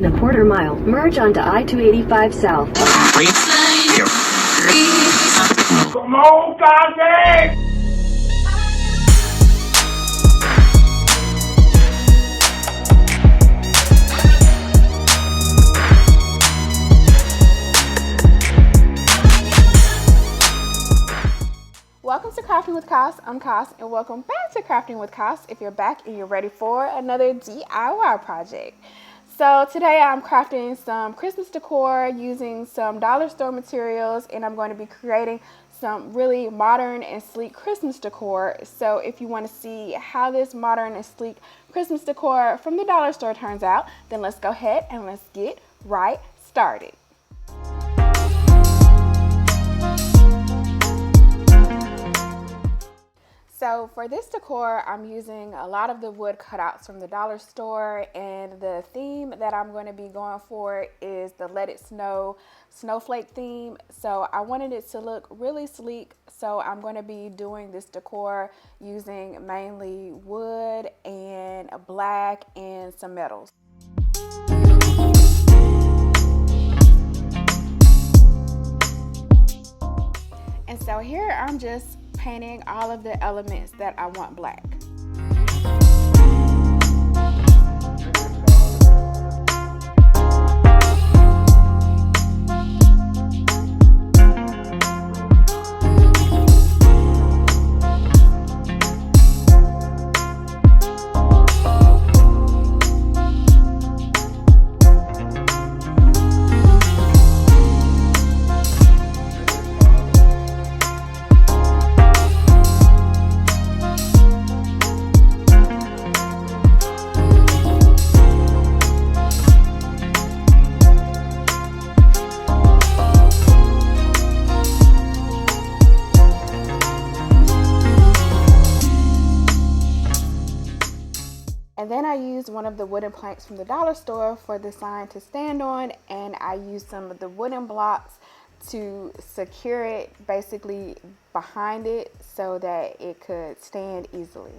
In a quarter mile, merge onto I-285 South. Come on, Kanye! Welcome to Crafting with Cass. I'm Cass, and welcome back to Crafting with Cass if you're back and you're ready for another DIY project. So today I'm crafting some Christmas decor using some dollar store materials, and I'm going to be creating some really modern and sleek Christmas decor. So if you want to see how this modern and sleek Christmas decor from the dollar store turns out, then let's go ahead and let's get right started. So for this decor, I'm using a lot of the wood cutouts from the dollar store, and the theme that I'm going to be going for is the Let It Snow snowflake theme. So I wanted it to look really sleek, so I'm going to be doing this decor using mainly wood and black and some metals. And so here I'm just painting all of the elements that I want black. And then I used one of the wooden planks from the dollar store for the sign to stand on, and I used some of the wooden blocks to secure it basically behind it so that it could stand easily.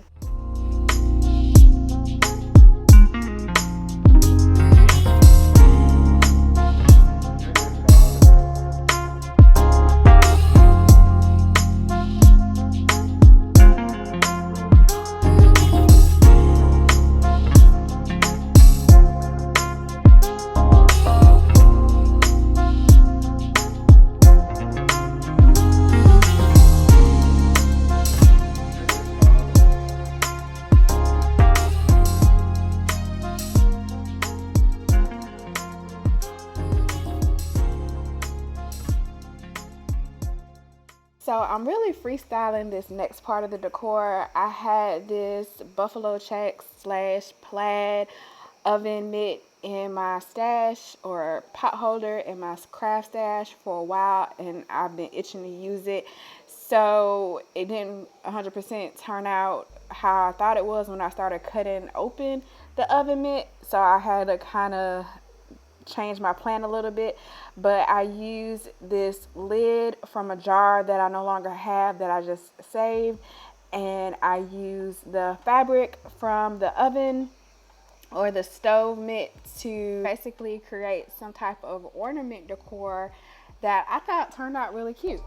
So I'm really freestyling this next part of the decor. I had this buffalo check / plaid oven mitt in my stash or pot holder in my craft stash for a while, and I've been itching to use it. So it didn't 100% turn out how I thought it was when I started cutting open the oven mitt. So I had to kind of change my plan a little bit, but I used this lid from a jar that I no longer have that I just saved, and I used the fabric from the oven or the stove mitt to basically create some type of ornament decor that I thought turned out really cute.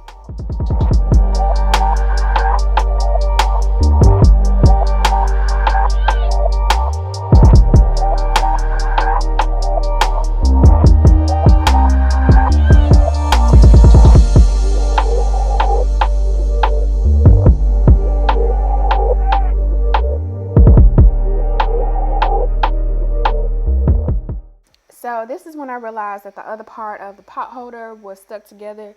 So this is when I realized that the other part of the pot holder was stuck together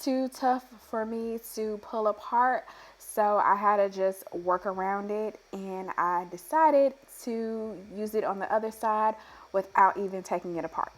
too tough for me to pull apart. So I had to just work around it, and I decided to use it on the other side without even taking it apart.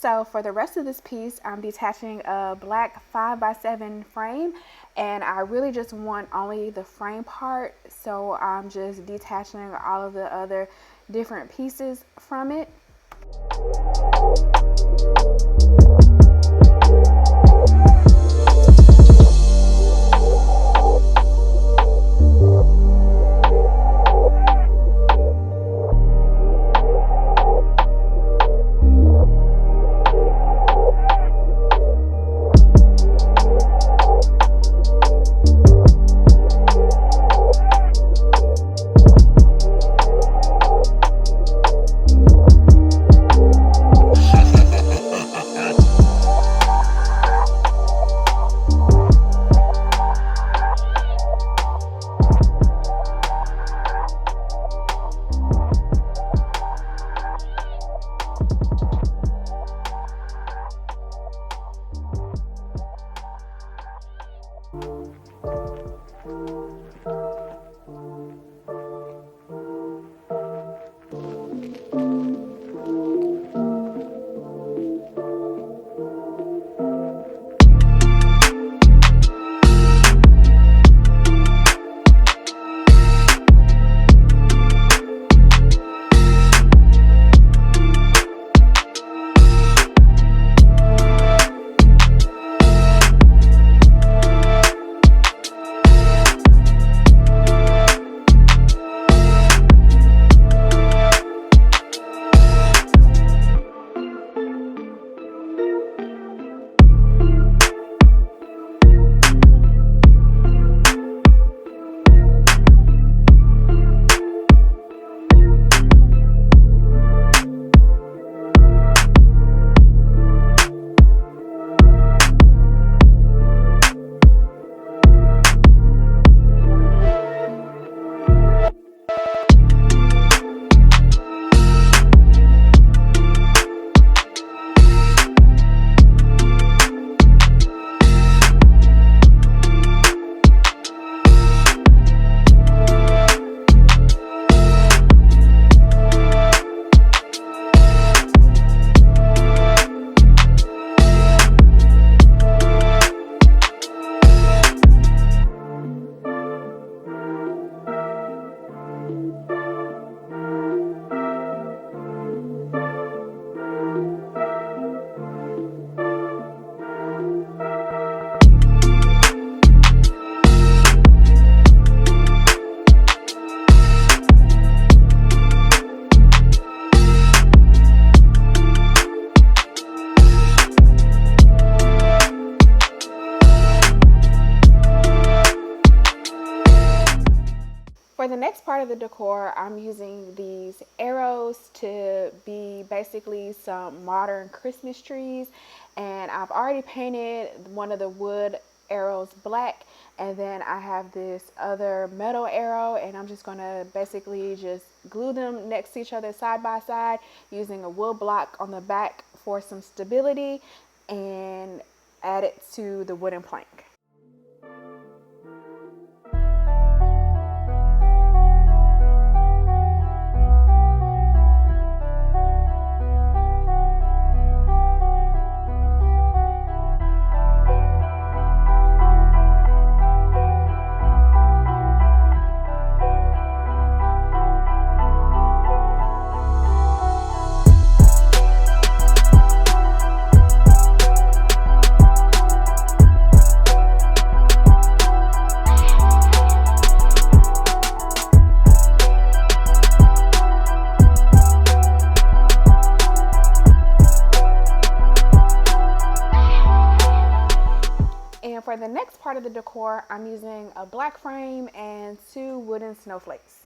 So for the rest of this piece, I'm detaching a black 5x7 frame, and I really just want only the frame part. So I'm just detaching all of the other different pieces from it. For the next part of the decor, I'm using these arrows to be basically some modern Christmas trees, and I've already painted one of the wood arrows black, and then I have this other metal arrow, and I'm just gonna basically just glue them next to each other side by side using a wood block on the back for some stability and add it to the wooden plank. For the next part of the decor, I'm using a black frame and 2 wooden snowflakes.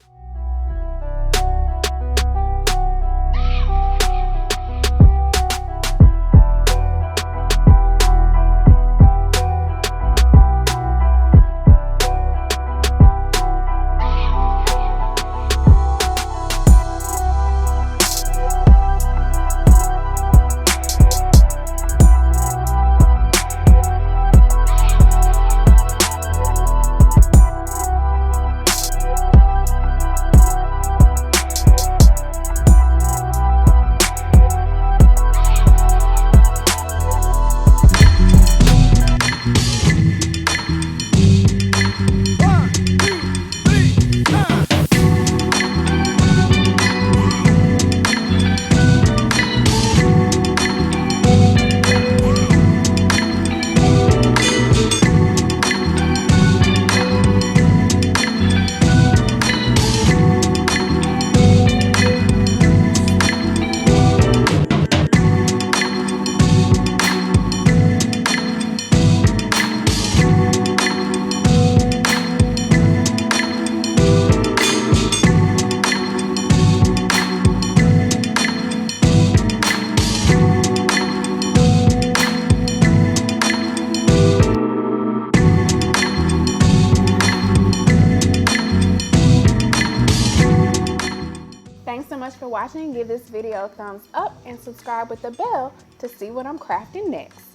Thanks so much for watching. Give this video a thumbs up and subscribe with the bell to see what I'm crafting next.